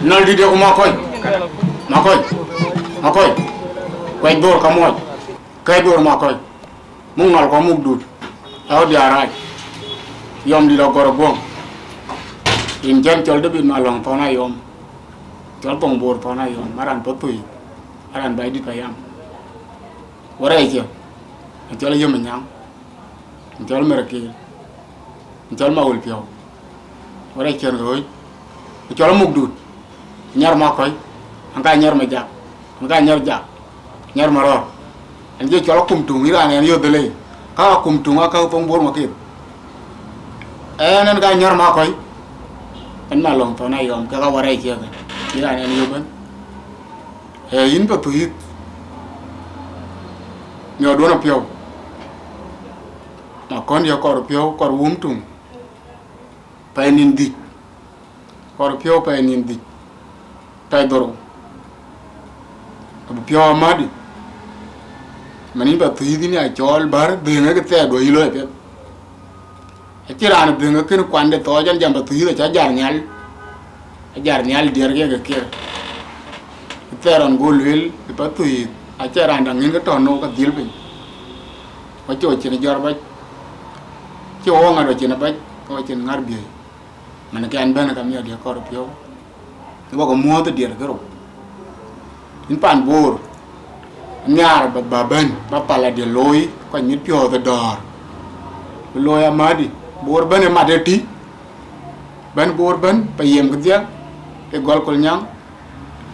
nal di dia makoi quay bor kamoy kay bor makoi mung nal ko mug dut aw di arai yom di Ajakguong in jan chol de bin malong Thon Ayom chol Thongbor Thon Ayom maran Pathuyith aran bai dit bayam warai je chol Ayom Manyang chol merakil chol maul Piou warai chen goi chol mug dut nyar makoi angka nyar majak angka nyar jak nyar maror anje chol kumtung ira ne yo dele ka kumtung ka Thongbor makit nan ka nyar makoi en malong Thon Ayom ka warai je ira ne yo ban in Pathuyith nyo do na Piou ma kon dia kor Piou kor wumtung pa nin dik kor Piou pa nin dik tay doro abu Piou Amadi mani Pathuyith ni a chol bar denga ke te do ilo pe atiran denga ken kwande to jan jam Pathuyith cha jar nyal der ke teron golwel Pathuyith a charan dangin ke tono ka dil pe ma cho chin jor ba cho ngaro chin ba ko chin ngar bi man ke an bana kam ya dia kor Piou bo ko mo to der garo in pan bor Anyar baban bapala de loy ko nyit Piou the dor loy Amadi bor ban madeti ban bor ban payem gdia e gol kol nyang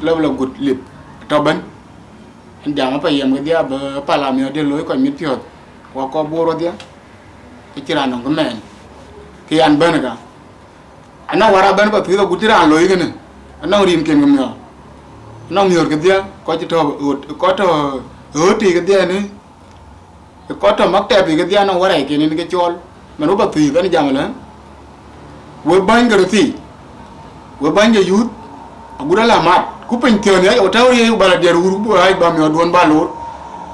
la gut lip to ban ndama payem gdia ba pala mi de loy ko nyit Piou ko boro dia e kirano ngmen ki an ban ga ana wara ban ba Piou gutira loy gene ana rim ken ngam nong yor ke dia ko to ko to oti ke dia ni ko to mak te ke dia no warai ke ni ke chol manu Pathuyith ni jamala we bang ga ti we bang ga yut agura la mat ku pen ke ni o tawri bala der uru bu ai ba mi don ba lor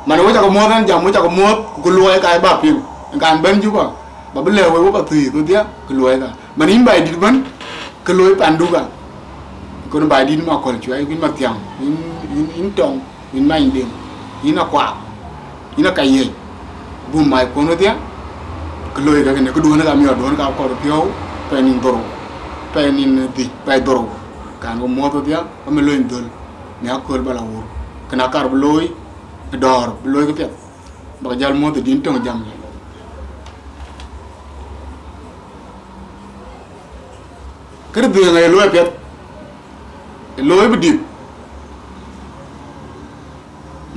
manu we ta ko mo dan jam mo ta ko mo ku luai kai ba pin kan ben ju ba bele we Pathuyith dia ku luai ka manin bai dit ban ku luai pandu ka ko no bai din ma ko chuai bin ma tiang in tong in mai dem ina kwa ina kai ye bu mai ko no dia ko loy ga ne ko do na ga mi do na ko Piou penin doro penin di pai doro kan go mo to dia ko me loy ndol ne akol bala wor kana kar loy dor loy ko pet ba jal mo to din tong jam kër de ngay loy pet loy bidip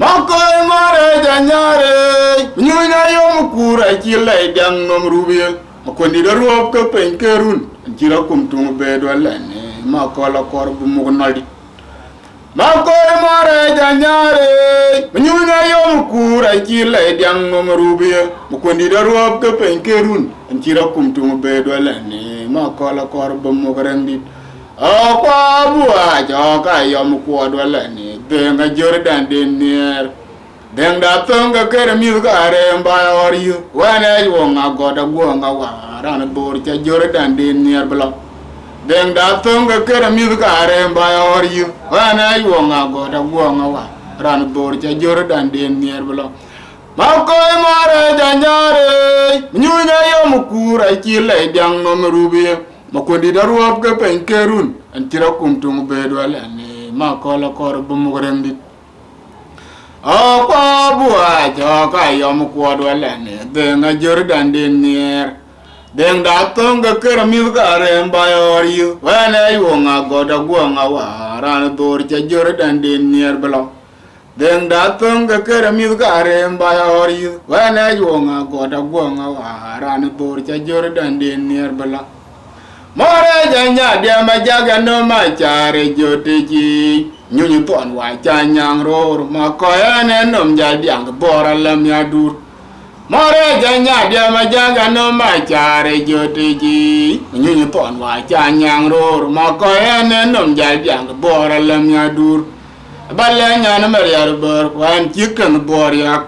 makoi mare janyare nyunya yom kura chilai dang nom rubiel makondi da rob ka pen kerun jira kumtung be do lane makola kor bu mo naldi makoi mare janyare nyunya yom kura chilai dang nom rubiel makondi da rob ka pen kerun jira kumtung be do lane makola kor bu mo rendi akwa bua joka yom ko do lane denga Jordan denner dengda tonga kere mi gare mba ori wana yonga goda gonga wara bor cha Jordan denner bla dengda tonga kere mi gare mba ori wana yonga goda gonga wara bor cha Jordan denner bla makoi mare janyare nyunya yom kura chile dang no rubiye makondi da ruab ka pen kerun antira kumtung be do lane makola kor bu mo rendit akwa bua joka yom ko do lane denga Jordan denner dengda tonga kera mi gare mba ori wana yonga goda gonga wara dor cha Jordan denner bla dengda tonga kera mi gare mba ori wana yonga goda gonga wara dor cha Jordan denner bla more janya dia majaga no machare joteji nyunyu ton wa chanyang ror makoya ne nom jadiang bora lam ya dur more janya dia majaga no machare joteji nyunyu ton wa chanyang ror makoya ne nom jadiang bora lam ya dur balenya na maria bor wan chikan bor ya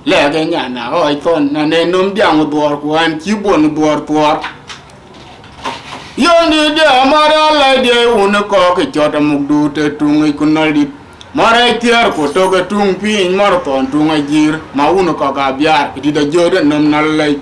lege nya na oi ton na ne nom diang bor wan chibon bor por Yom di dia mara lai dia una ko ke chota mugdu te tungai kunalit. Mara tiar ko to ke tung pi mar ton tungai jir ma una ko ka biar di da jode nam nalai.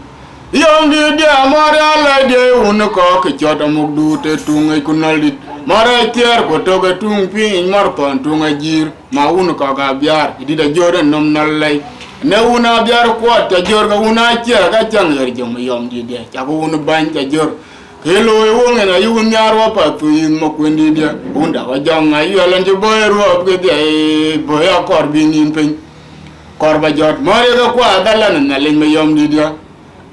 Yom di dia mara lai dia una ko ke chota mugdu te tungai kunalit. Mara tiar ko to ke tung pi mar ton tungai jir ma una ko ka biar di da jode nam nalai. Ne una biar ko ta jor ga una tia ga chang yer jom yom di dia cha ko una ban ta jor. Hello, wong na yu nyar wa Pathuyith mokwendi dia unda wa jong ayu alan je boy ro ke dia boy akor bi nin pen kor ba jot more ga kwa dalan na len me yom di dia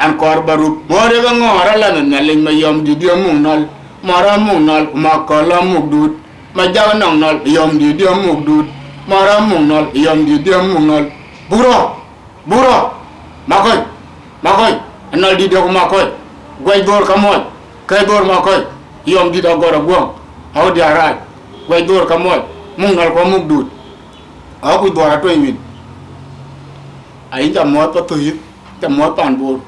an kor baru more ga ngora lan na len me yom di dia mung nal mara mung nal makala mugdut ma jaw nong nal yom di dia mugdut mara mung nal yom di dia mung nal buro makoi anal di dia ko makoi gwai dor kamoy kay dor makoi yom di da Ajakguong aw di arai way dor kamoy mung nal ko mugdut aw ku dor atoy min ay jam mo Pathuyith jam mo pan bor